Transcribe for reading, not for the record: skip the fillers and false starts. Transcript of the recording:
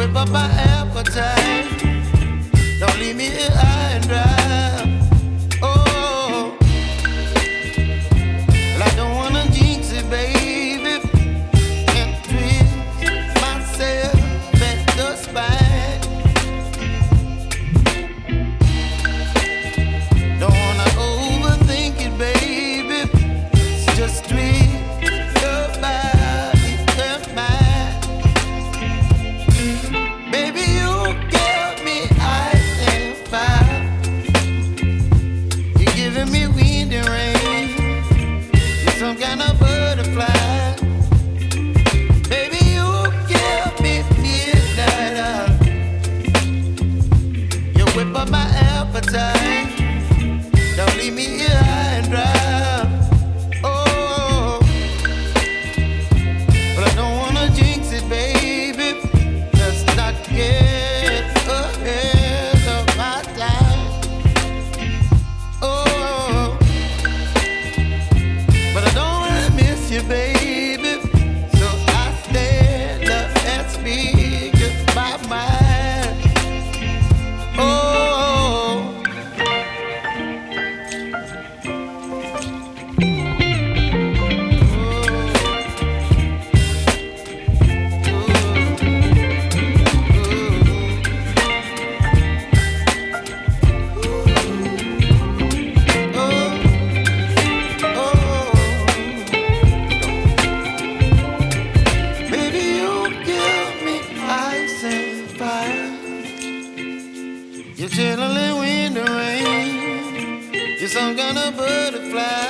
whip up my appetite. Don't leave me here high and dry. Oh, well, I don't wanna jinx it, baby, and twist myself at the spine. Don't wanna overthink it, baby. It's just twist your body and mine. Baby, you give me ice and fire. You're giving me wind and rain. You're some kind of butterfly. Baby, you give me midnight oil. You whip up my appetite. Don't leave me here high and dry. Oh, but I don't wanna jinx it, baby. Let's not get ahead of my time. Oh, but I don't wanna miss you, baby. So I stand up and speak just my mind. Oh. Baby, you give me ice and fire. You're chilling in wind and rain. You're some kind of butterfly.